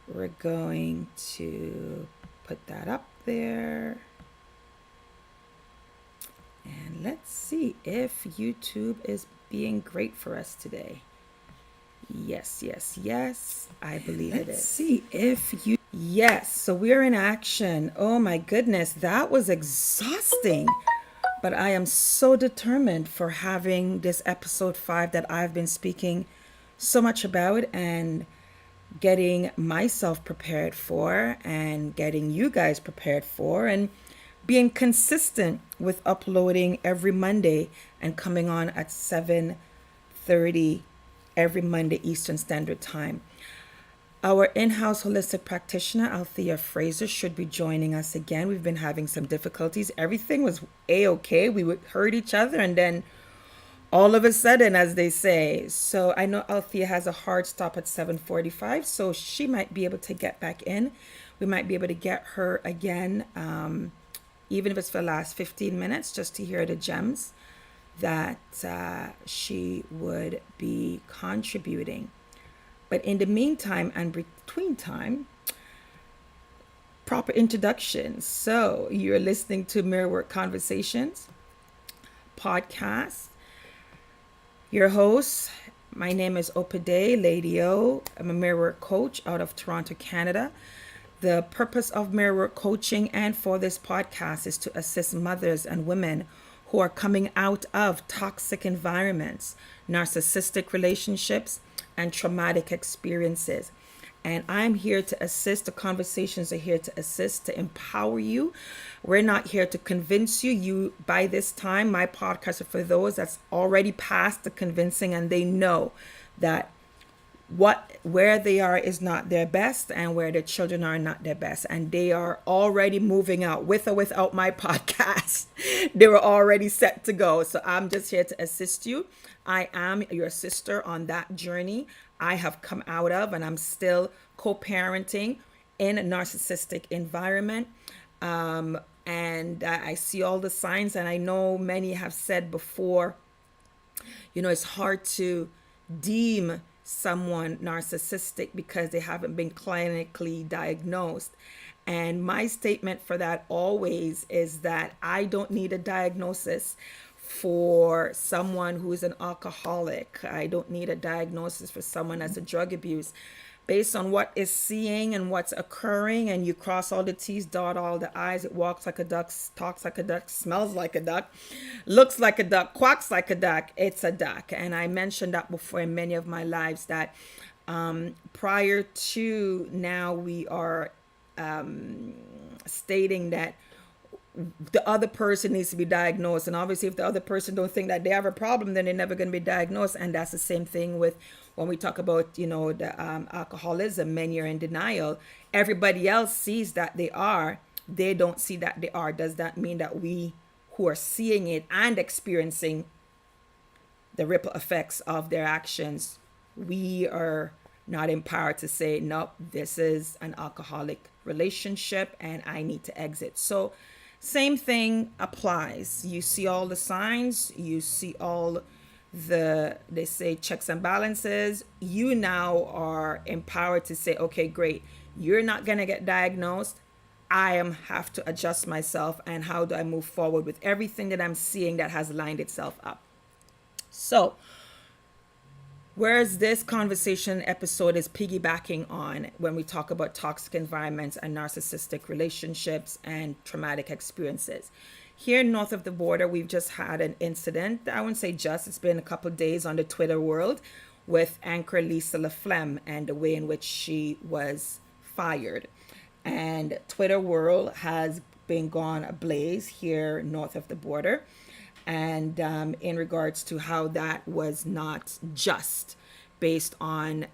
We're going to put that up there. And let's see if YouTube is being great for us today. Yes, yes, yes. I believe it is. Let's see if you. Yes, so we're in action. Oh my goodness, that was exhausting. But I am so determined for having this episode 5 that I've been speaking so much about and getting myself prepared for and getting you guys prepared for and being consistent with uploading every Monday and coming on at 7:30 every Monday Eastern Standard Time. Our in-house holistic practitioner, Althea Fraser, should be joining us again. We've been having some difficulties. Everything was a-okay. We would heard each other and then all of a sudden, as they say. So I know Althea has a hard stop at 7:45, so she might be able to get back in. We might be able to get her again, even if it's for the last 15 minutes, just to hear the gems that she would be contributing. But in the meantime and between time, proper introductions. So you're listening to Mirror Work Conversations podcast. Your host, my name is Opade Lady O. I'm a mirror work coach out of Toronto, Canada. The purpose of mirror work coaching and for this podcast is to assist mothers and women who are coming out of toxic environments, narcissistic relationships, and traumatic experiences. And I'm here to assist. The conversations are here to assist, to empower you. We're not here to convince you. By this time, my podcasts are for those that's already past the convincing and they know that where they are is not their best and where their children are not their best, and they are already moving out with or without my podcast. They were already set to go, so I'm just here to assist you. I am your sister on that journey I have come out of, and I'm still co-parenting in a narcissistic environment. And I see all the signs, and I know many have said before, it's hard to deem someone narcissistic because they haven't been clinically diagnosed. And my statement for that always is that I don't need a diagnosis for someone who is an alcoholic. I don't need a diagnosis for someone that's a drug abuse. Based on what is seeing and what's occurring, and you cross all the T's, dot all the I's, it walks like a duck, talks like a duck, smells like a duck, looks like a duck, quacks like a duck, it's a duck. And I mentioned that before in many of my lives that prior to now, we are stating that the other person needs to be diagnosed, and obviously if the other person don't think that they have a problem, then they're never going to be diagnosed. And that's the same thing with when we talk about the alcoholism. Many are in denial. Everybody else sees that they don't see that they are. Does that mean that we who are seeing it and experiencing the ripple effects of their actions, we are not empowered to say, nope, this is an alcoholic relationship and I need to exit? So same thing applies. You see all the signs, you see all they say checks and balances. You now are empowered to say, okay, great, you're not going to get diagnosed. Have to adjust myself, and how do I move forward with everything that I'm seeing that has lined itself up? So whereas this conversation episode is piggybacking on when we talk about toxic environments and narcissistic relationships and traumatic experiences. Here north of the border, we've just had an incident. I wouldn't say just, it's been a couple of days on the Twitter world with anchor Lisa LaFlemme and the way in which she was fired. And Twitter world has been gone ablaze here north of the border. And in regards to how that was not just, based on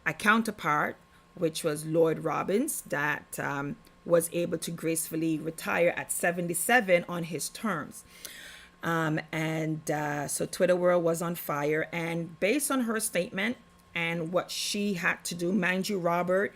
a counterpart, which was Lloyd Robbins, that was able to gracefully retire at 77 on his terms. So Twitter world was on fire. And based on her statement and what she had to do, mind you, Robert,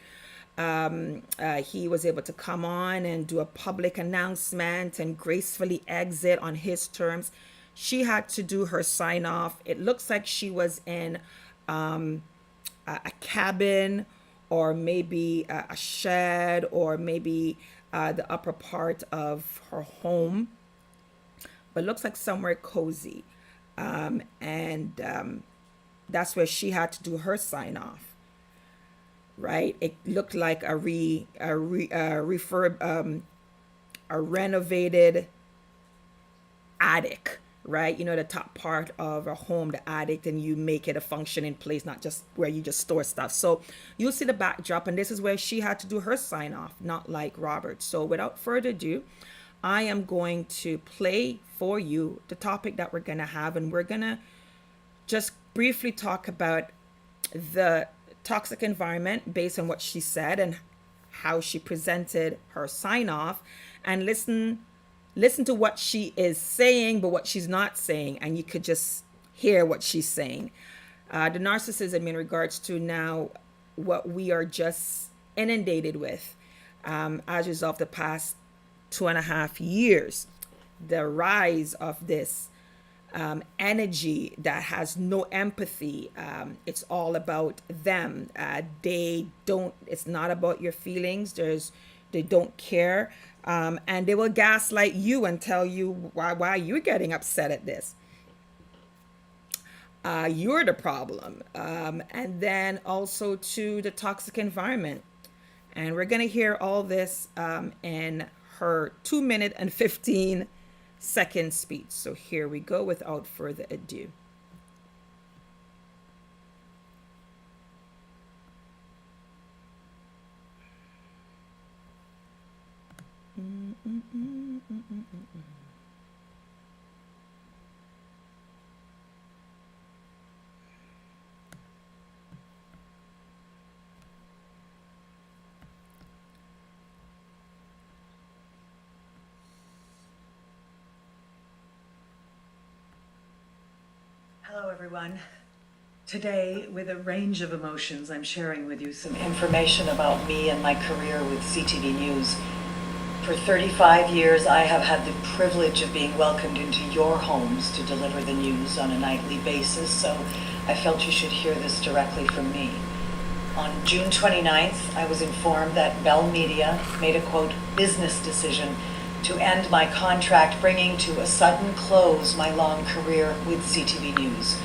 he was able to come on and do a public announcement and gracefully exit on his terms. She had to do her sign off. It looks like she was in a cabin or maybe a shed, or maybe the upper part of her home, but looks like somewhere cozy. And that's where she had to do her sign off, right? It looked like a renovated attic, right? You know, the top part of a home, the attic, and you make it a functioning place, not just where you just store stuff. So you'll see the backdrop, and this is where she had to do her sign off, not like Robert. So without further ado, I am going to play for you the topic that we're going to have, and we're going to just briefly talk about the toxic environment based on what she said and how she presented her sign off, and listen to what she is saying but what she's not saying, and you could just hear what she's saying. The narcissism in regards to now what we are just inundated with as a result of the past 2.5 years, the rise of this energy that has no empathy. It's all about them. They don't. It's not about your feelings. They don't care, and they will gaslight you and tell you why you're getting upset at this. You're the problem, and then also to the toxic environment. And we're gonna hear all this in her 2 minute and 15 second speech. So here we go without further ado. Hello, everyone. Today, with a range of emotions, I'm sharing with you some information about me and my career with CTV News. For 35 years, I have had the privilege of being welcomed into your homes to deliver the news on a nightly basis, so I felt you should hear this directly from me. On June 29th, I was informed that Bell Media made a, quote, business decision to end my contract, bringing to a sudden close my long career with CTV News.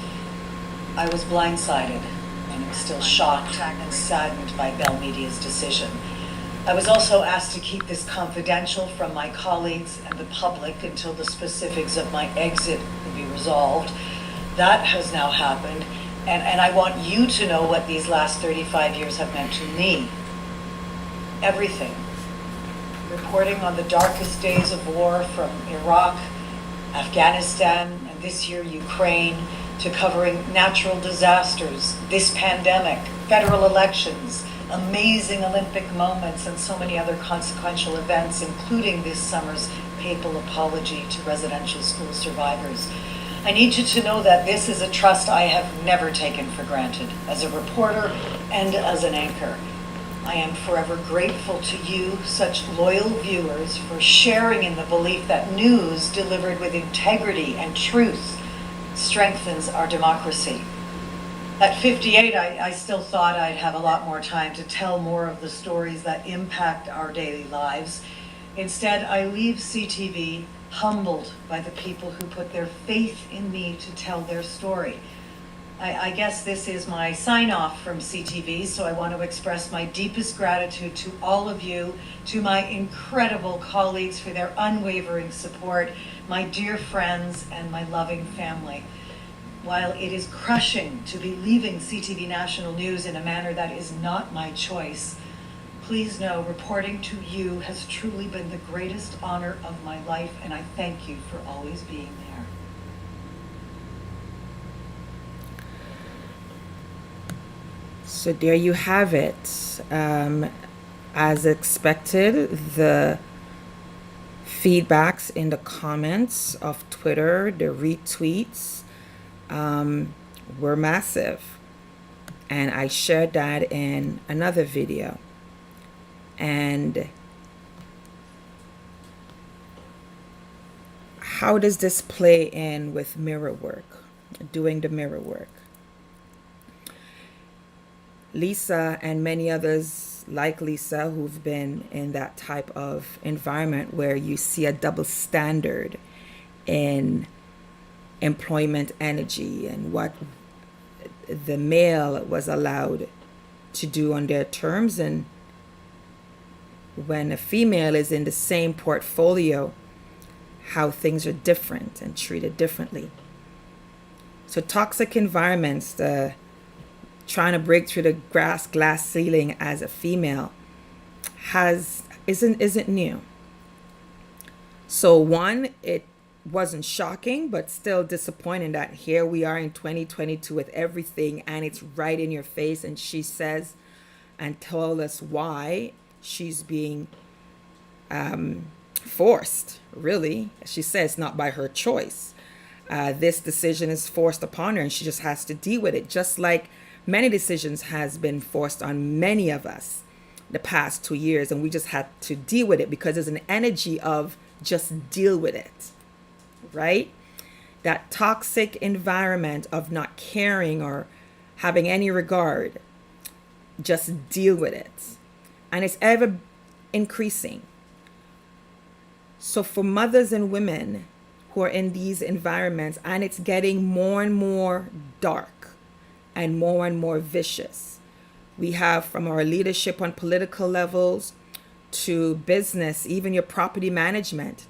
I was blindsided and am still shocked and saddened by Bell Media's decision. I was also asked to keep this confidential from my colleagues and the public until the specifics of my exit could be resolved. That has now happened, and I want you to know what these last 35 years have meant to me. Everything. Reporting on the darkest days of war from Iraq, Afghanistan, and this year Ukraine, to covering natural disasters, this pandemic, federal elections, amazing Olympic moments, and so many other consequential events, including this summer's papal apology to residential school survivors. I need you to know that this is a trust I have never taken for granted as a reporter and as an anchor. I am forever grateful to you, such loyal viewers, for sharing in the belief that news delivered with integrity and truth strengthens our democracy. At 58, I still thought I'd have a lot more time to tell more of the stories that impact our daily lives. Instead, I leave CTV humbled by the people who put their faith in me to tell their story. I guess this is my sign-off from CTV, so I want to express my deepest gratitude to all of you, to my incredible colleagues for their unwavering support, my dear friends, and my loving family. While it is crushing to be leaving CTV National News in a manner that is not my choice, please know reporting to you has truly been the greatest honor of my life, and I thank you for always being there. So there you have it. As expected, the feedbacks in the comments of Twitter, the retweets, were massive. And I shared that in another video. And how does this play in with mirror work, doing the mirror work? Lisa and many others like Lisa who've been in that type of environment where you see a double standard in employment energy and what the male was allowed to do on their terms, and when a female is in the same portfolio, how things are different and treated differently. So toxic environments, the trying to break through the glass ceiling as a female isn't new. So one, it wasn't shocking, but still disappointing that here we are in 2022 with everything and it's right in your face, and she says and tells us why she's being forced, really. She says not by her choice. This decision is forced upon her and she just has to deal with it, just like many decisions has been forced on many of us the past 2 years, and we just had to deal with it because there's an energy of just deal with it, right? That toxic environment of not caring or having any regard, just deal with it. And it's ever increasing. So for mothers and women who are in these environments, and it's getting more and more dark and more vicious. We have from our leadership on political levels to business, even your property management,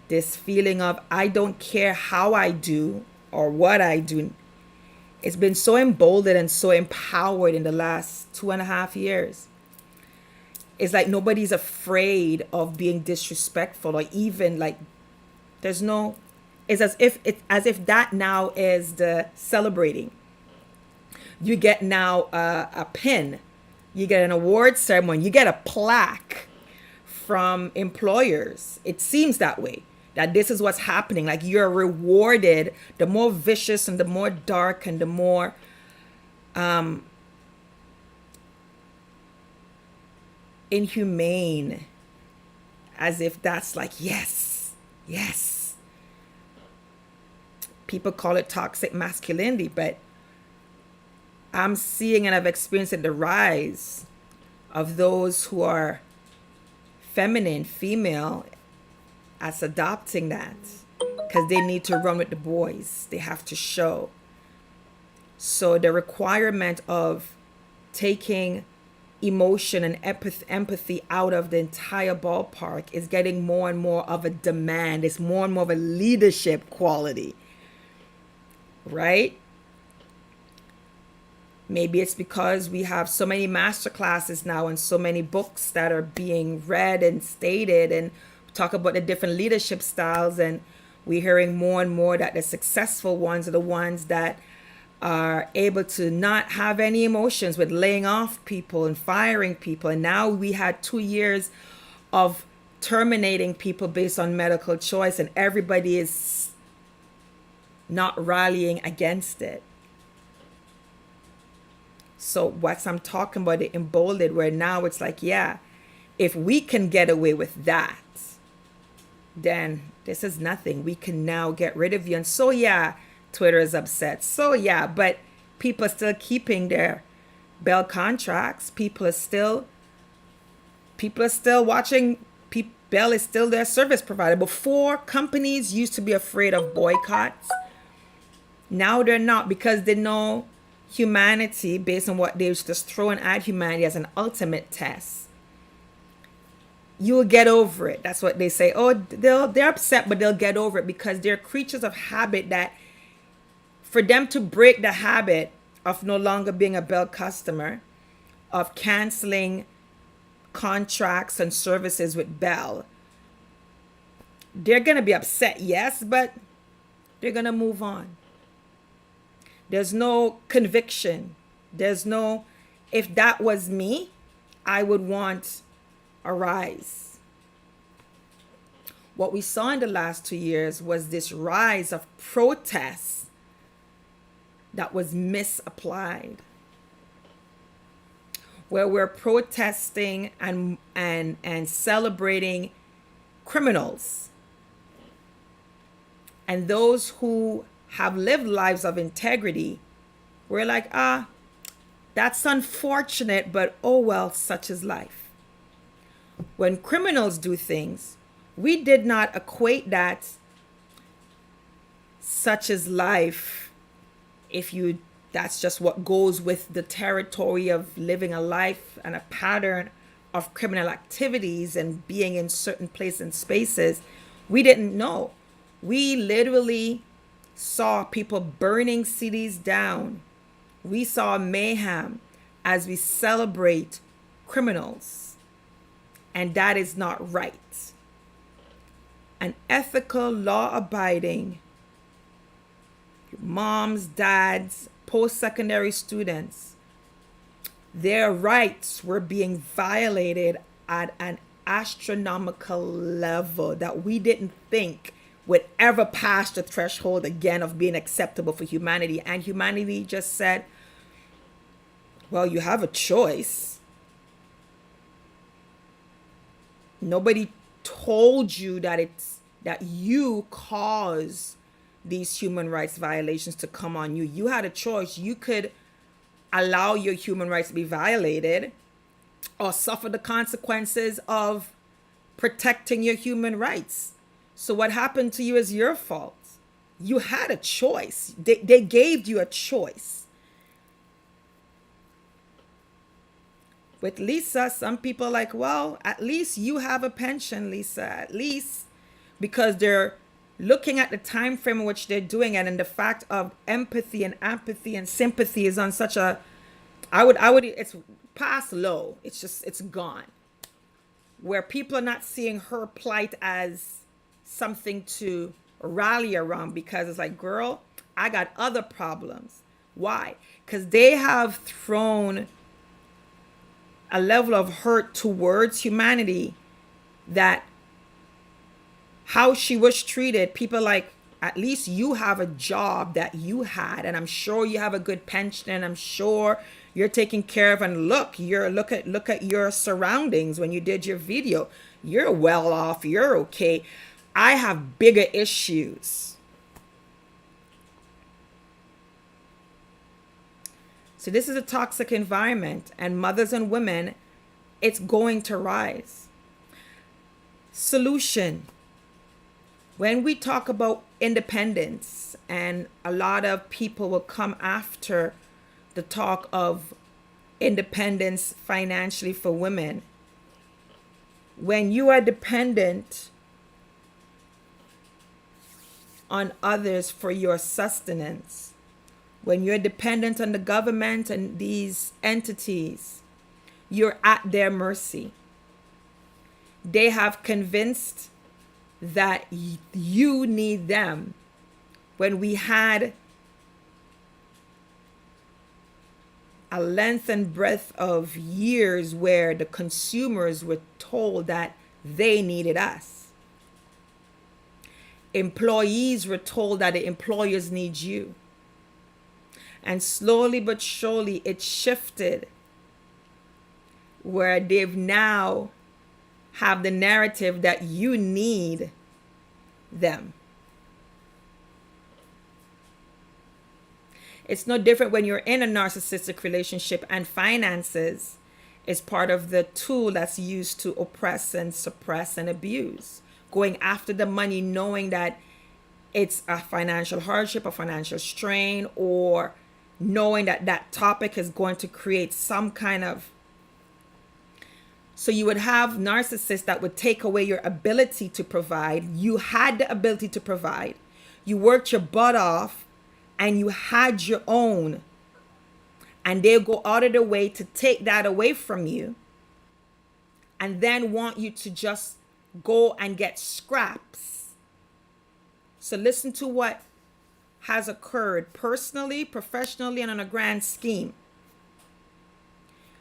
this feeling of I don't care how I do or what I do. It's been so emboldened and so empowered in the last 2.5 years. It's like nobody's afraid of being disrespectful, or even like there's no, it's as if that now is the celebrating. You get now a pin, you get an award ceremony, you get a plaque from employers. It seems that way, that this is what's happening. Like you're rewarded. The more vicious and the more dark and the more inhumane, as if that's like, yes. People call it toxic masculinity, but I'm seeing and I've experienced the rise of those who are feminine, female, as adopting that because they need to run with the boys. They have to show. So the requirement of taking emotion and empathy out of the entire ballpark is getting more and more of a demand. It's more and more of a leadership quality, right? Maybe it's because we have so many master classes now and so many books that are being read and stated and talk about the different leadership styles, and we're hearing more and more that the successful ones are the ones that are able to not have any emotions with laying off people and firing people. And now we had 2 years of terminating people based on medical choice, and everybody is not rallying against it. So what I'm talking about, the emboldened, where now it's like, yeah, if we can get away with that, then this is nothing. We can now get rid of you. And so, yeah, Twitter is upset. So, yeah, but people are still keeping their Bell contracts. People are still watching. Bell is still their service provider. Before, companies used to be afraid of boycotts. Now they're not, because they know humanity, based on what they're just throwing at humanity as an ultimate test. You'll get over it. That's what they say. Oh, they're upset, but they'll get over it because they're creatures of habit, that for them to break the habit of no longer being a Bell customer, of canceling contracts and services with Bell, they're going to be upset, yes, but they're going to move on. There's no conviction. There's no, if that was me, I would want a rise. What we saw in the last 2 years was this rise of protests that was misapplied, where we're protesting and celebrating criminals and those who have lived lives of integrity. We're like, That's unfortunate, but oh well, such is life. When criminals do things, we did not equate that such is life. If you, that's just what goes with the territory of living a life and a pattern of criminal activities and being in certain places and spaces. We didn't know. We literally saw people burning cities down. We saw mayhem as we celebrate criminals. And that is not right. An ethical, law-abiding moms, dads, post-secondary students, their rights were being violated at an astronomical level that we didn't think would ever pass the threshold again of being acceptable for humanity. And humanity just said, well, you have a choice. Nobody told you that you cause these human rights violations to come on you. You had a choice. You could allow your human rights to be violated or suffer the consequences of protecting your human rights. So what happened to you is your fault. You had a choice. They gave you a choice. With Lisa, some people are like, well, at least you have a pension, Lisa, at least, because they're looking at the time frame in which they're doing it, and the fact of empathy and apathy and sympathy is on such a, I would, it's past low. It's gone. Where people are not seeing her plight as something to rally around, because it's like, girl, I got other problems. Why? Because they have thrown a level of hurt towards humanity that how she was treated, people like, at least you have a job that you had, and I'm sure you have a good pension, and I'm sure you're taken care of, and look at your surroundings when you did your video. You're well off, you're okay. I have bigger issues. So this is a toxic environment, and mothers and women, it's going to rise. Solution. When we talk about independence, and a lot of people will come after the talk of independence financially for women. When you are dependent on others for your sustenance, when you're dependent on the government and these entities, you're at their mercy. They have convinced that you need them. When we had a length and breadth of years where the consumers were told that they needed us. Employees were told that the employers need you. And slowly but surely it shifted where they've now have the narrative that you need them. It's no different when you're in a narcissistic relationship and finances is part of the tool that's used to oppress and suppress and abuse. Going after the money knowing that it's a financial hardship, a financial strain, or knowing that that topic is going to create some kind of. So you would have narcissists that would take away your ability to provide. You had the ability to provide. You worked your butt off and you had your own. And they'll go out of their way to take that away from you and then want you to just go and get scraps. So listen to what has occurred personally, professionally, and on a grand scheme.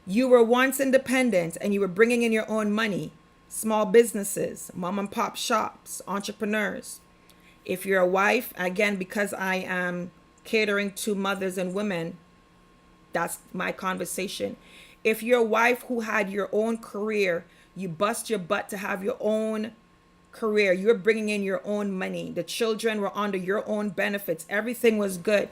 You were once independent and you were bringing in your own money. Small businesses, mom and pop shops, entrepreneurs. If you're a wife, again, because I am catering to mothers and women, that's my conversation. If you're a wife who had your own career, you bust your butt to have your own career. You're bringing in your own money. The children were under your own benefits. Everything was good.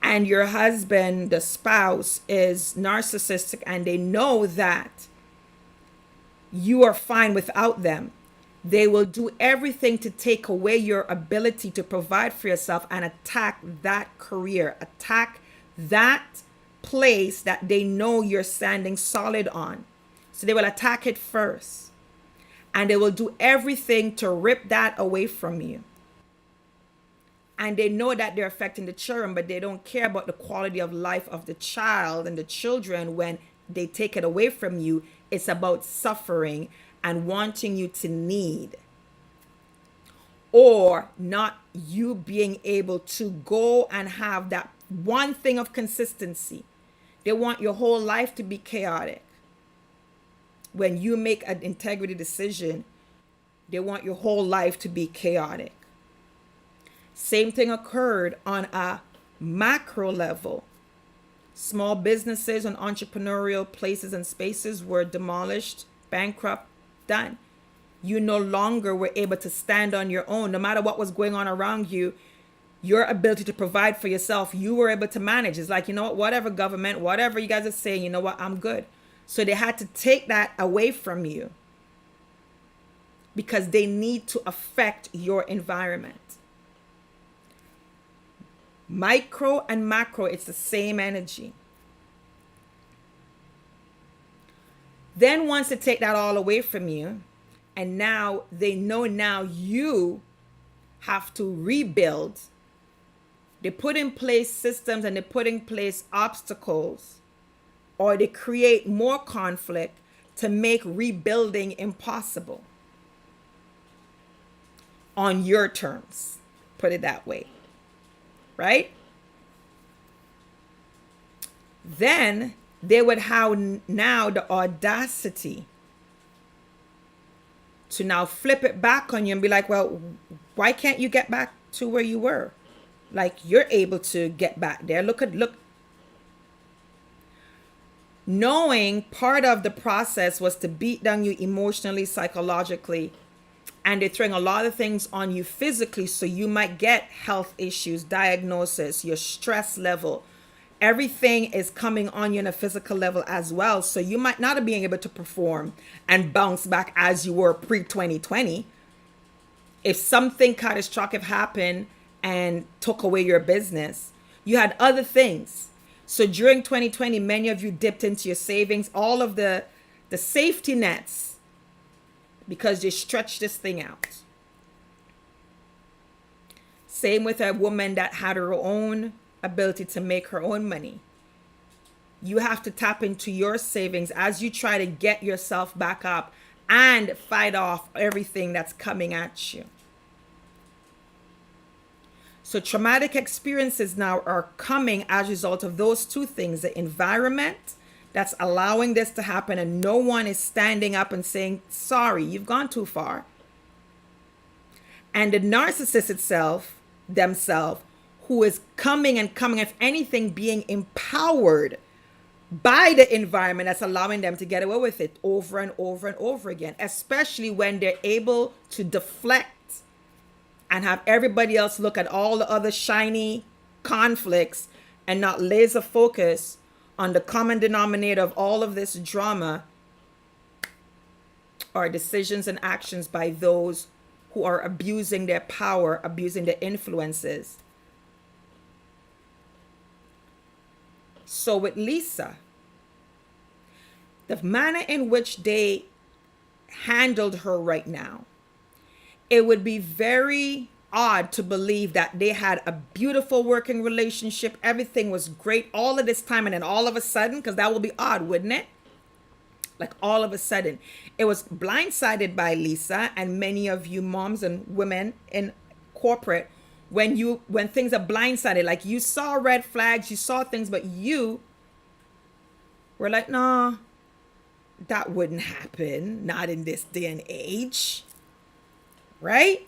and your husband, the spouse, is narcissistic and they know that you are fine without them, they will do everything to take away your ability to provide for yourself and attack that career, attack that place that they know you're standing solid on. So they will attack it first. And they will do everything to rip that away from you. And they know that they're affecting the children, but they don't care about the quality of life of the child and the children when they take it away from you. It's about suffering and wanting you to need, or not you being able to go and have that one thing of consistency. They want your whole life to be chaotic. When you make an integrity decision, they want your whole life to be chaotic. Same thing occurred on a macro level. Small businesses and entrepreneurial places and spaces were demolished, bankrupt, done. You no longer were able to stand on your own. No matter what was going on around you, your ability to provide for yourself, you were able to manage. It's like, you know what, whatever government, whatever you guys are saying, you know what, I'm good. So they had to take that away from you because they need to affect your environment. Micro and macro, it's the same energy. Then once they take that all away from you, and now they know now you have to rebuild, they put in place systems and they put in place obstacles, or they create more conflict to make rebuilding impossible on your terms. Put it that way. Right? Then they would have now the audacity to now flip it back on you and be like, well, why can't you get back to where you were? Like, you're able to get back there. Look. Knowing part of the process was to beat down you emotionally, psychologically, and they're throwing a lot of things on you physically, so you might get health issues, diagnosis, your stress level. Everything is coming on you on a physical level as well. So you might not be able to perform and bounce back as you were pre-2020. If something catastrophic happened and took away your business, you had other things. So during 2020, many of you dipped into your savings, all of the safety nets, because you stretched this thing out. Same with a woman that had her own ability to make her own money. You have to tap into your savings as you try to get yourself back up and fight off everything that's coming at you. So traumatic experiences now are coming as a result of those two things: the environment that's allowing this to happen, and no one is standing up and saying, sorry, you've gone too far. And the narcissist themselves, who is coming, if anything, being empowered by the environment that's allowing them to get away with it over and over and over again, especially when they're able to deflect and have everybody else look at all the other shiny conflicts and not laser focus on the common denominator of all of this drama, or decisions and actions by those who are abusing their power, abusing their influences. So with Lisa, the manner in which they handled her right now, it would be very odd to believe that they had a beautiful working relationship. Everything was great all of this time. And then all of a sudden, because that would be odd, wouldn't it? Like all of a sudden, it was blindsided by Lisa and many of you moms and women in corporate. When things are blindsided, like you saw red flags, you saw things, but you were like, no, that wouldn't happen. Not in this day and age. Right?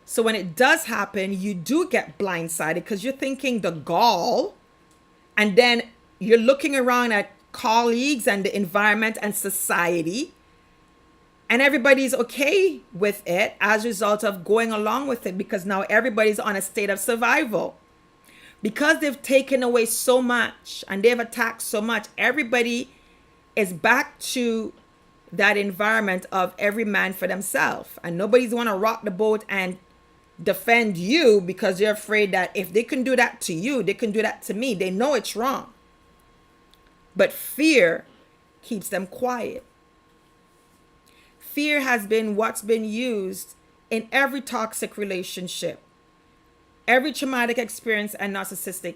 So when it does happen, you do get blindsided because you're thinking the gall, and then you're looking around at colleagues and the environment and society, and everybody's okay with it as a result of going along with it, because now everybody's on a state of survival. Because they've taken away so much and they've attacked so much, everybody is back to that environment of every man for themselves. And nobody's want to rock the boat and defend you because they're afraid that if they can do that to you, they can do that to me. They know it's wrong. But fear keeps them quiet. Fear has been what's been used in every toxic relationship, every traumatic experience and narcissistic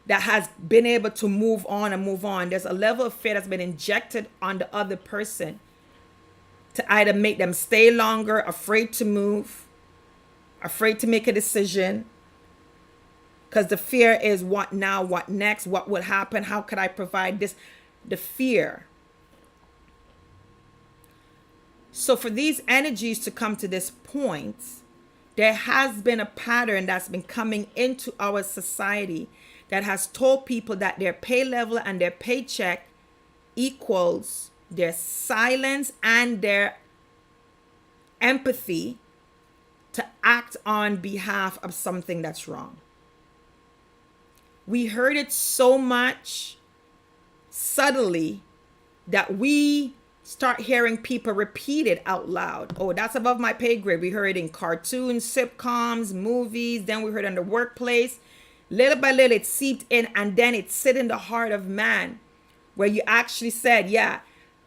that has been able to move on and move on. There's a level of fear that's been injected on the other person to either make them stay longer, afraid to move, afraid to make a decision. Because the fear is what now, what next, what will happen, how could I provide this? The fear. So for these energies to come to this point, there has been a pattern that's been coming into our society that has told people that their pay level and their paycheck equals their silence and their empathy to act on behalf of something that's wrong. We heard it so much subtly that we start hearing people repeat it out loud. Oh, that's above my pay grade. We heard it in cartoons, sitcoms, movies. Then we heard it in the workplace. Little by little, it seeped in, and then it sit in the heart of man, where you actually said, yeah,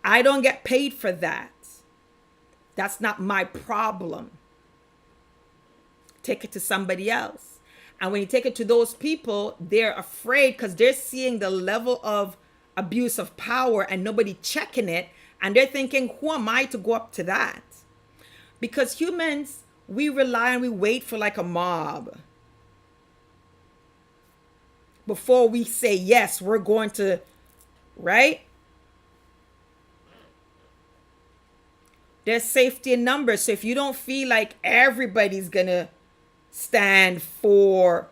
I don't get paid for that. That's not my problem. Take it to somebody else. And when you take it to those people, they're afraid because they're seeing the level of abuse of power and nobody checking it. And they're thinking, who am I to go up to that? Because humans, we rely and we wait for like a mob before we say, yes, we're going to, right? There's safety in numbers. So if you don't feel like everybody's going to stand for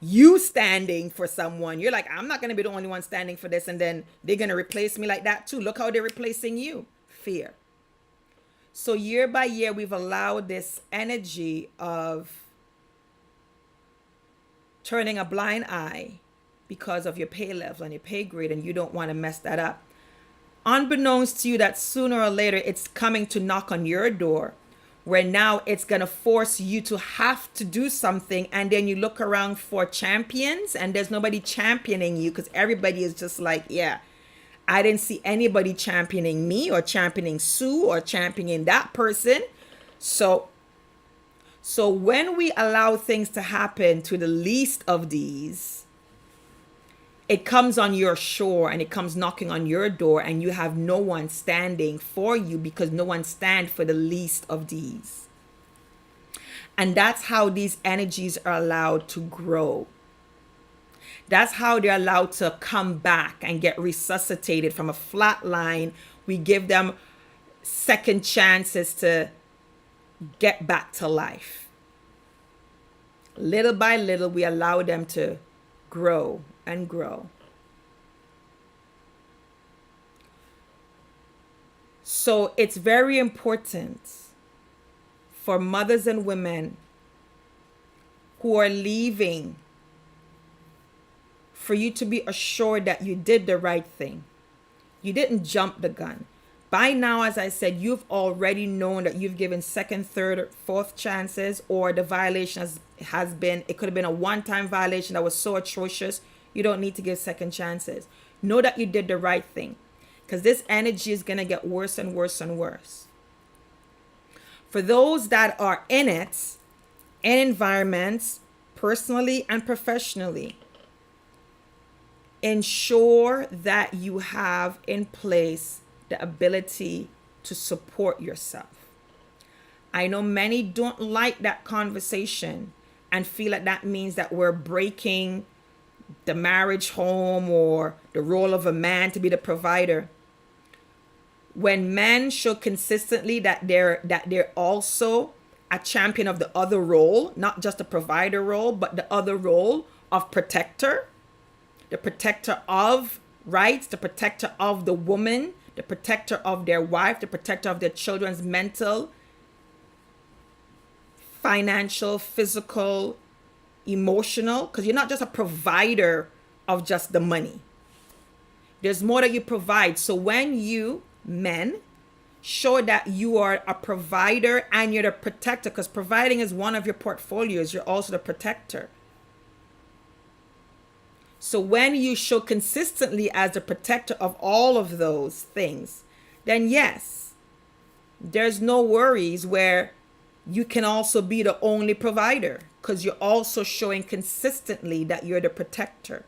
you standing for someone, you're like, I'm not going to be the only one standing for this. And then they're going to replace me like that too. Look how they're replacing you. Fear. So year by year, we've allowed this energy of turning a blind eye because of your pay level and your pay grade, and you don't want to mess that up. Unbeknownst to you that sooner or later it's coming to knock on your door, where now it's going to force you to have to do something. And then you look around for champions and there's nobody championing you because everybody is just like, yeah, I didn't see anybody championing me or championing Sue or championing that person. So when we allow things to happen to the least of these, it comes on your shore and it comes knocking on your door, and you have no one standing for you because no one stands for the least of these. And that's how these energies are allowed to grow. That's how they're allowed to come back and get resuscitated from a flat line. We give them second chances to get back to life. Little by little, we allow them to grow and grow. So it's very important for mothers and women who are leaving for you to be assured that you did the right thing. You didn't jump the gun. By now, as I said, you've already known that you've given second, third, fourth chances, or the violation has been, it could have been a one-time violation that was so atrocious, you don't need to give second chances. Know that you did the right thing, because this energy is going to get worse and worse and worse. For those that are in it, in environments, personally and professionally, ensure that you have in place the ability to support yourself. I know many don't like that conversation and feel like that means that we're breaking the marriage home or the role of a man to be the provider. When men show consistently that they're also a champion of the other role, not just the provider role, but the other role of protector, the protector of rights, the protector of the woman, the protector of their wife, the protector of their children's mental, financial, physical emotional, because you're not just a provider of just the money. There's more that you provide. So when you, men, show that you are a provider and you're the protector, because providing is one of your portfolios, you're also the protector. So when you show consistently as the protector of all of those things, then yes, there's no worries where you can also be the only provider, because you're also showing consistently that you're the protector.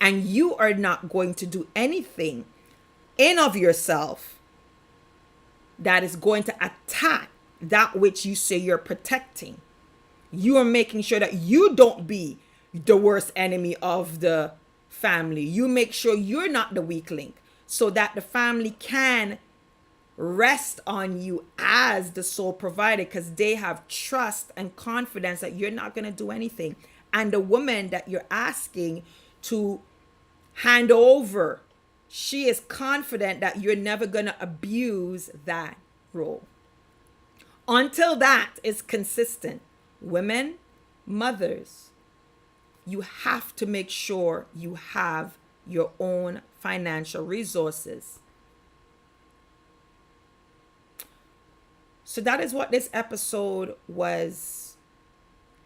And you are not going to do anything in of yourself that is going to attack that which you say you're protecting. You are making sure that you don't be the worst enemy of the family. You make sure you're not the weak link, so that the family can rest on you as the sole provider, because they have trust and confidence that you're not going to do anything. And the woman that you're asking to hand over, she is confident that you're never going to abuse that role. Until that is consistent, women, mothers, you have to make sure you have your own financial resources. So that is what this episode was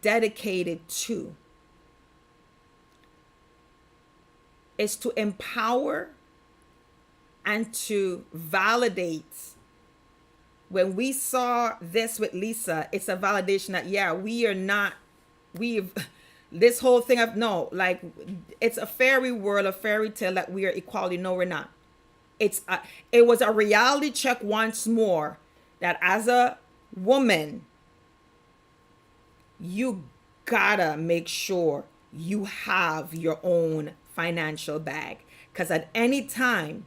dedicated to. Is to empower and to validate. When we saw this with Lisa, it's a validation that, yeah, this whole thing of, no, like, it's a fairy world, a fairy tale that we are equality. No, we're not. It was a reality check once more that as a woman, you gotta make sure you have your own financial bag, because at any time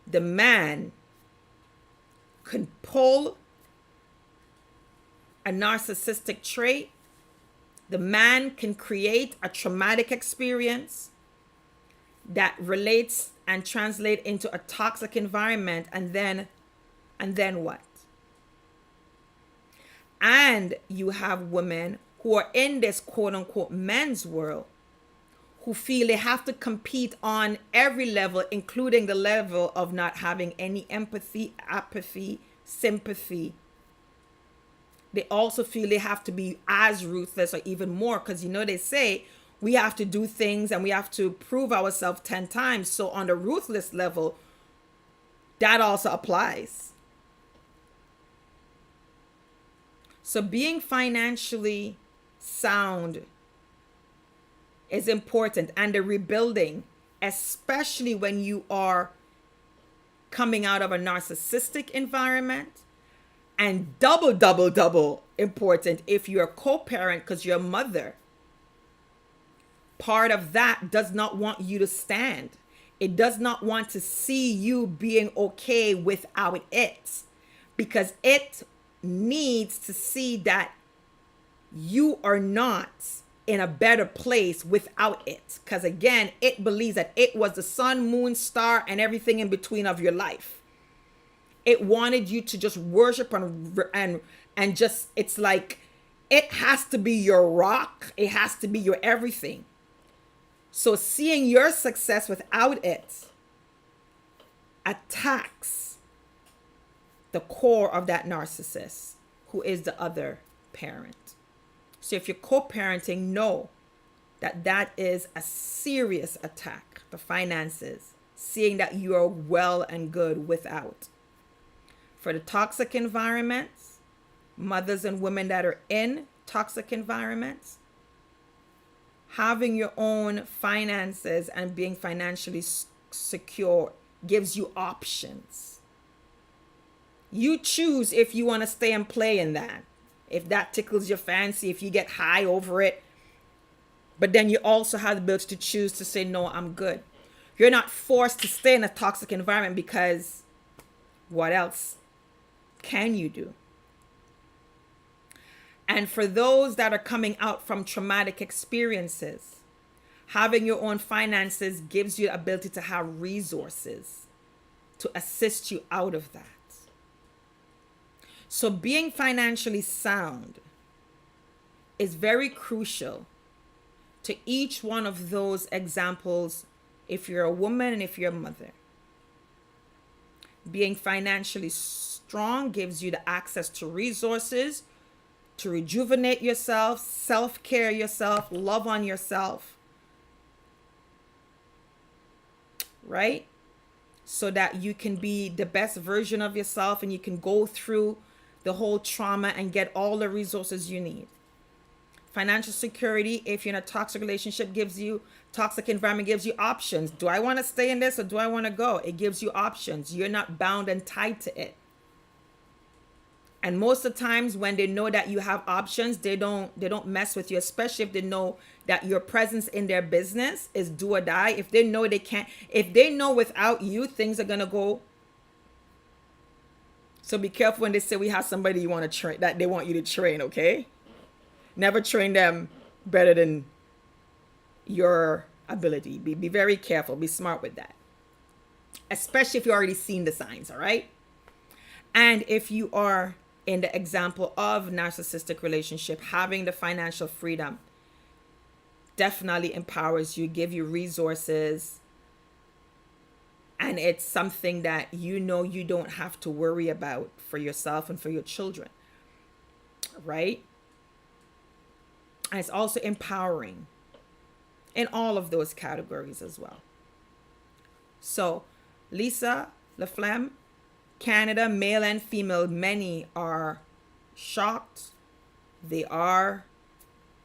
the man can pull a narcissistic trait. The man can create a traumatic experience that relates and translate into a toxic environment, and then what? And you have women who are in this quote unquote men's world, who feel they have to compete on every level, including the level of not having any empathy, apathy, sympathy. They also feel they have to be as ruthless or even more, because they say we have to do things and we have to prove ourselves 10 times. So on the ruthless level, that also applies. So being financially sound is important, and the rebuilding, especially when you are coming out of a narcissistic environment, and double important if you're a co-parent, because your mother, part of that, does not want you to stand. It does not want to see you being okay without it, because it needs to see that you are not in a better place without it, because again, it believes that it was the sun, moon, star, and everything in between of your life. It wanted you to just worship and just, it's like it has to be your rock, it has to be your everything. So seeing your success without it attacks the core of that narcissist, who is the other parent. So if you're co-parenting, know that that is a serious attack. The finances, seeing that you are well and good without. For the toxic environments, mothers and women that are in toxic environments, having your own finances and being financially secure gives you options. You choose if you want to stay and play in that, if that tickles your fancy, if you get high over it. But then you also have the ability to choose to say, no, I'm good. You're not forced to stay in a toxic environment, because what else can you do? And for those that are coming out from traumatic experiences, having your own finances gives you the ability to have resources to assist you out of that. So being financially sound is very crucial to each one of those examples. If you're a woman and if you're a mother, being financially strong gives you the access to resources to rejuvenate yourself, self-care yourself, love on yourself, right? So that you can be the best version of yourself and you can go through the whole trauma and get all the resources you need. Financial security, if you're in a toxic relationship, toxic environment gives you options. Do I want to stay in this or do I want to go? It gives you options. You're not bound and tied to it. And most of the times when they know that you have options, they don't mess with you, especially if they know that your presence in their business is do or die. If they know if they know without you, things are going to go. So be careful when they say we have somebody you want to train, that they want you to train, okay? Never train them better than your ability. Be very careful. Be smart with that. Especially if you already seen the signs, all right? And if you are in the example of narcissistic relationship, having the financial freedom definitely empowers you, give you resources, and it's something that you don't have to worry about for yourself and for your children, right? And it's also empowering in all of those categories as well. So Lisa LaFlamme, Canada, male and female, many are shocked, they are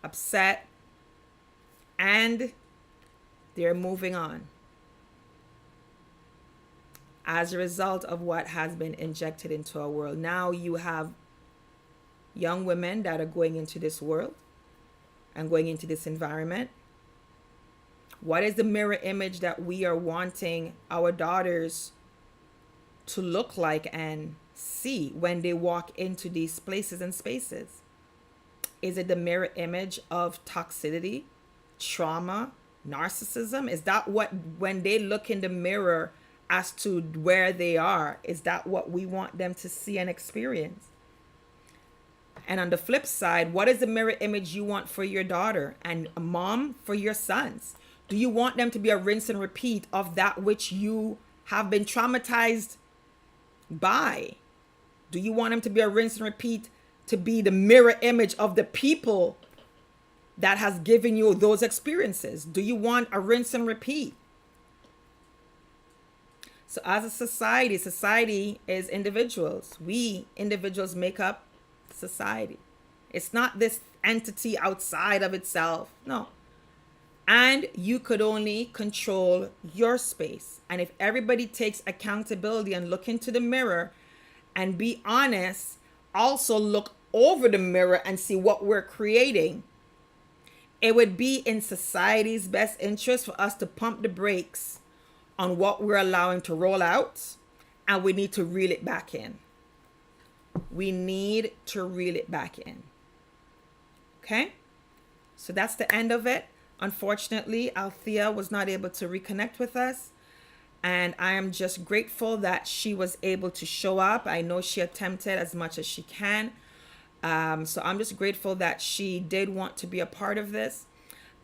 upset, and they're moving on as a result of what has been injected into our world. Now you have young women that are going into this world and going into this environment. What is the mirror image that we are wanting our daughters to look like and see when they walk into these places and spaces? Is it the mirror image of toxicity, trauma, narcissism? Is that what, when they look in the mirror as to where they are, is that what we want them to see and experience? And on the flip side, what is the mirror image you want for your daughter and a mom for your sons? Do you want them to be a rinse and repeat of that which you have been traumatized by? Do you want them to be a rinse and repeat, to be the mirror image of the people that has given you those experiences? Do you want a rinse and repeat? So as a society is individuals. We individuals make up society. It's not this entity outside of itself. No. And you could only control your space. And if everybody takes accountability and look into the mirror and be honest, also look over the mirror and see what we're creating, it would be in society's best interest for us to pump the brakes on what we're allowing to roll out, and we need to reel it back in. We need to reel it back in. Okay? So that's the end of it. Unfortunately, Althea was not able to reconnect with us, and I am just grateful that she was able to show up. I know she attempted as much as she can. So I'm just grateful that she did want to be a part of this.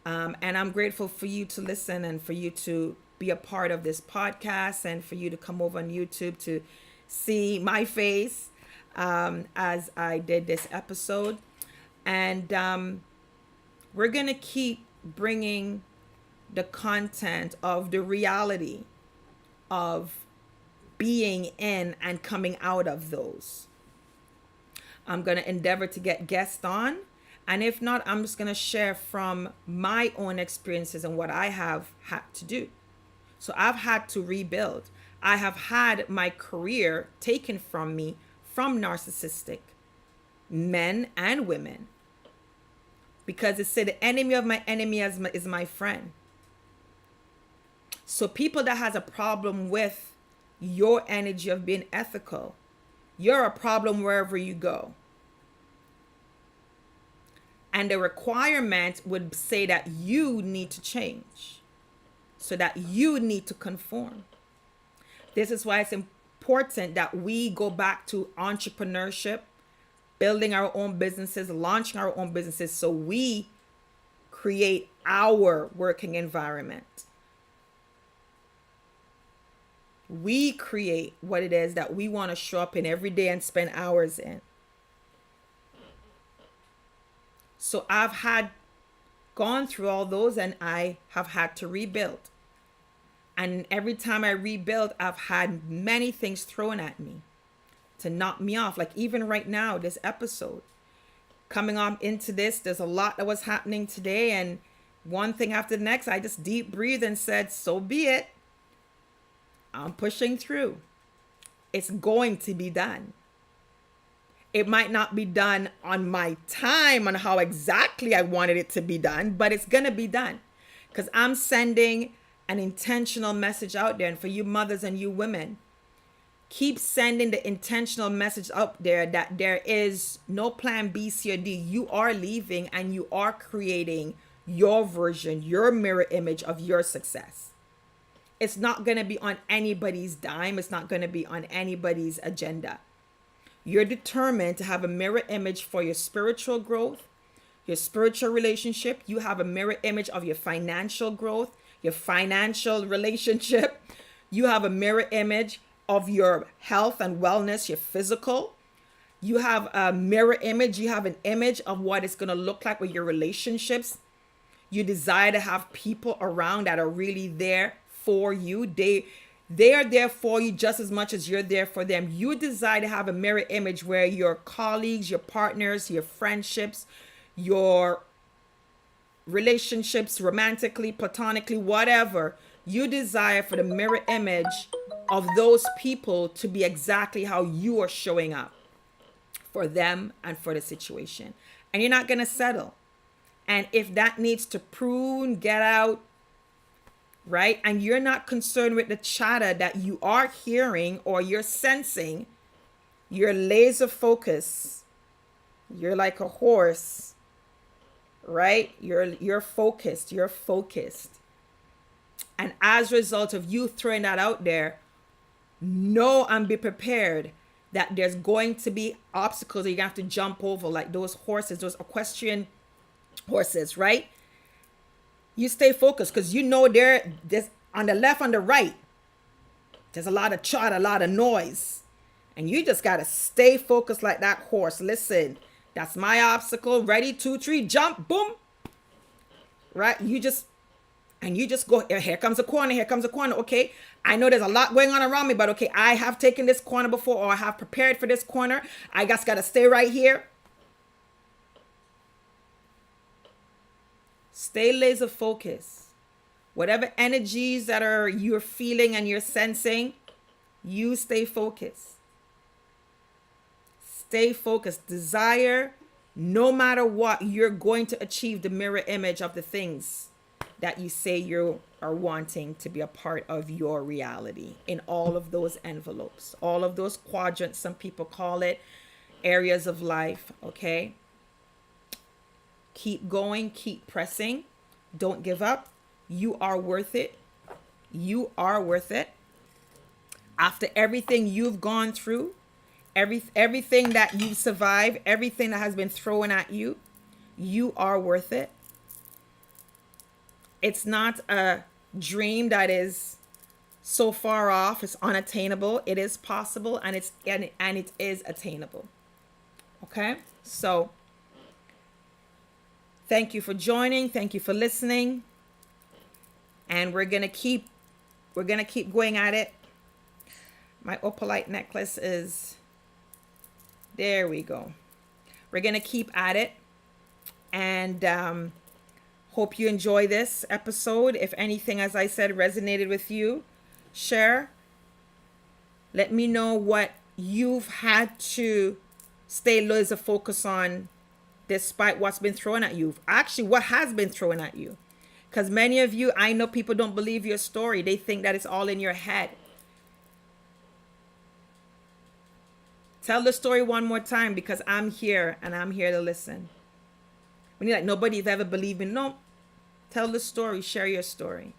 And I'm grateful for you to listen and for you to be a part of this podcast and for you to come over on YouTube to see my face as I did this episode. And we're going to keep bringing the content of the reality of being in and coming out of those. I'm going to endeavor to get guests on. And if not, I'm just going to share from my own experiences and what I have had to do. So I've had to rebuild. I have had my career taken from me from narcissistic men and women. Because it said the enemy of my enemy is my friend. So people that has a problem with your energy of being ethical, you're a problem wherever you go. And the requirement would say that you need to change, so that you need to conform. This is why it's important that we go back to entrepreneurship, building our own businesses, launching our own businesses, so we create our working environment. We create what it is that we want to show up in every day and spend hours in. So I've gone through all those, and I have had to rebuild. And every time I rebuild, I've had many things thrown at me to knock me off. Like even right now, this episode, coming on into this, there's a lot that was happening today, and one thing after the next, I just deep breathed and said, so be it. I'm pushing through. It's going to be done. It might not be done on my time, on how exactly I wanted it to be done, but it's going to be done because I'm sending an intentional message out there. And for you mothers and you women, keep sending the intentional message out there that there is no plan B, C, or D. You are leaving and you are creating your version, your mirror image of your success. It's not going to be on anybody's dime. It's not going to be on anybody's agenda. You're determined to have a mirror image for your spiritual growth, your spiritual relationship. You have a mirror image of your financial growth, your financial relationship. You have a mirror image of your health and wellness, your physical. You have a mirror image. You have an image of what it's going to look like with your relationships. You desire to have people around that are really there for you. They are there for you just as much as you're there for them. You desire to have a mirror image where your colleagues, your partners, your friendships, your relationships, romantically, platonically, whatever, you desire for the mirror image of those people to be exactly how you are showing up for them and for the situation. And you're not going to settle. And if that needs to prune, get out, right? And you're not concerned with the chatter that you are hearing or you're sensing. You're laser focused. You're like a horse, right? You're focused. You're focused. And as a result of you throwing that out there, know and be prepared that there's going to be obstacles that you're going to have to jump over, like those horses, those equestrian horses, right? You stay focused because you know there's on the left, on the right, there's a lot of chatter, a lot of noise. And you just got to stay focused like that horse. Listen, that's my obstacle. Ready, 2, 3, jump, boom. Right? You just go, here comes a corner, here comes a corner. Okay, I know there's a lot going on around me, but okay, I have taken this corner before, or I have prepared for this corner. I just got to stay right here. Stay laser focused. Whatever energies that you're feeling and you're sensing, you stay focused. Stay focused. Desire, no matter what, you're going to achieve the mirror image of the things that you say you are wanting to be a part of your reality in all of those envelopes, all of those quadrants, some people call it, areas of life, okay? Keep going, keep pressing. Don't give up. You are worth it. You are worth it. After everything you've gone through, everything that you've survived, everything that has been thrown at you, you are worth it. It's not a dream that is so far off, it's unattainable. It is possible, and it is attainable. Okay? So thank you for joining. Thank you for listening. And we're gonna keep going at it. My opalite necklace is, there we go. We're gonna keep at it. And hope you enjoy this episode. If anything, as I said, resonated with you, share. Let me know what you've had to stay laser focused on despite what's been thrown at you. Actually, what has been thrown at you. Because many of you, I know people don't believe your story. They think that it's all in your head. Tell the story one more time, because I'm here and I'm here to listen. When you're like, nobody's ever believed me. No, tell the story, share your story.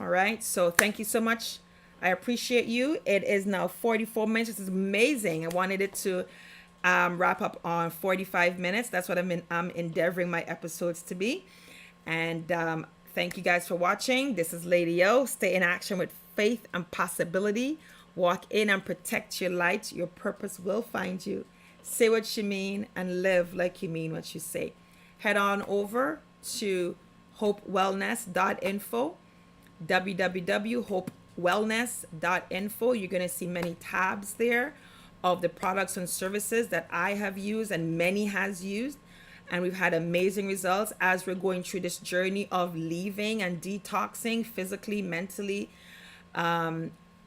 All right. So thank you so much. I appreciate you. It is now 44 minutes. This is amazing. I wanted it to wrap up on 45 minutes. That's what I'm endeavoring my episodes to be. And thank you guys for watching. This is Lady O. Stay in action with faith and possibility. Walk in and protect your light. Your purpose will find you. Say what you mean and live like you mean what you say. Head on over to hopewellness.info, www.hopewellness.info. You're going to see many tabs there of the products and services that I have used and many has used. And we've had amazing results as we're going through this journey of leaving and detoxing physically, mentally.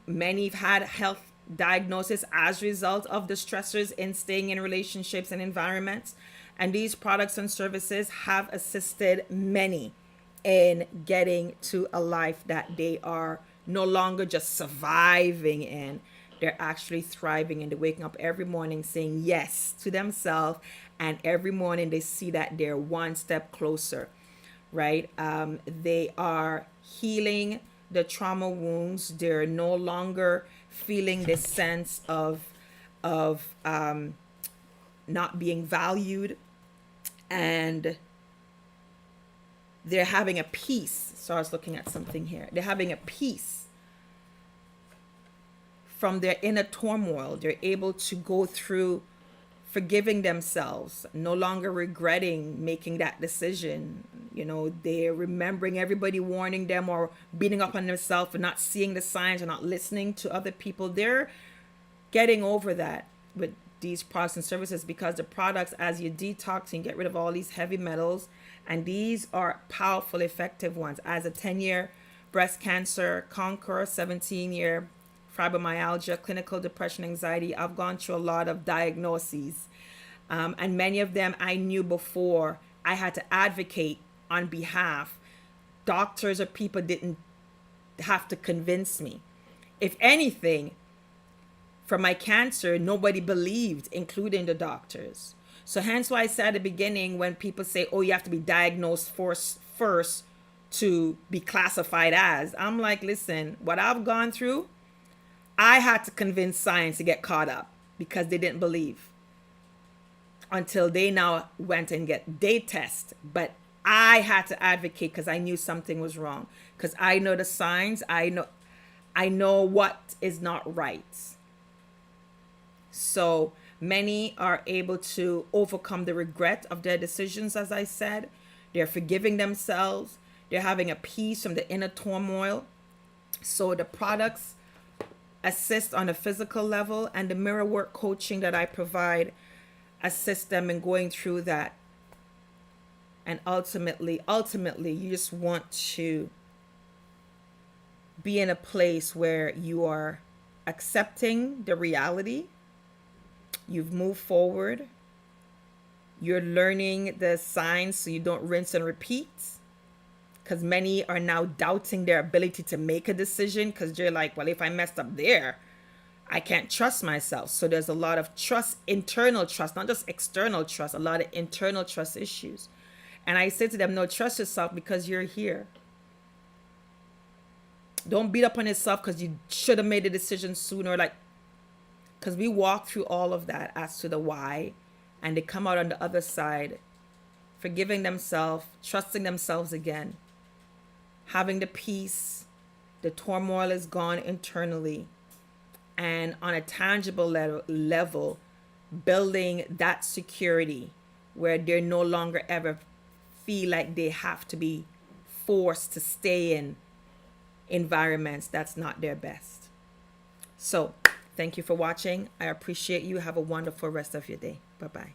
Many have had health diagnosis as a result of the stressors in staying in relationships and environments. And these products and services have assisted many in getting to a life that they are no longer just surviving in. They're actually thriving, and they're waking up every morning saying yes to themselves. And every morning they see that they're one step closer, right? They are healing the trauma wounds. They're no longer feeling this sense of not being valued, and they're having a peace. So I was looking at something here. They're having a peace from their inner turmoil. They're able to go through forgiving themselves, no longer regretting making that decision. You know, they're remembering everybody warning them or beating up on themselves for not seeing the signs or not listening to other people. They're getting over that with these products and services, because the products, as you detox and get rid of all these heavy metals, and these are powerful, effective ones. As a 10-year breast cancer conqueror, 17-year fibromyalgia, clinical depression, anxiety, I've gone through a lot of diagnoses. And many of them I knew before. I had to advocate on behalf. Doctors or people didn't have to convince me. If anything, for my cancer, nobody believed, including the doctors. So hence why I said at the beginning, when people say, oh, you have to be diagnosed first to be classified as, I'm like, listen, what I've gone through, I had to convince science to get caught up because they didn't believe until they now went and get day test. But I had to advocate because I knew something was wrong, because I know the signs. I know what is not right. So many are able to overcome the regret of their decisions. As I said, they're forgiving themselves. They're having a peace from the inner turmoil. So the products assist on a physical level, and the mirror work coaching that I provide assist them in going through that. And ultimately, you just want to be in a place where you are accepting the reality. You've moved forward. You're learning the signs so you don't rinse and repeat. Because many are now doubting their ability to make a decision, because they're like, well, if I messed up there, I can't trust myself. So there's a lot of trust, internal trust, not just external trust, a lot of internal trust issues. And I say to them, no, trust yourself because you're here. Don't beat up on yourself because you should have made a decision sooner. Like, because we walk through all of that as to the why, and they come out on the other side, forgiving themselves, trusting themselves again, having the peace, the turmoil is gone internally, and on a tangible level, building that security where they no longer ever feel like they have to be forced to stay in environments that's not their best. So thank you for watching. I appreciate you. Have a wonderful rest of your day. Bye-bye.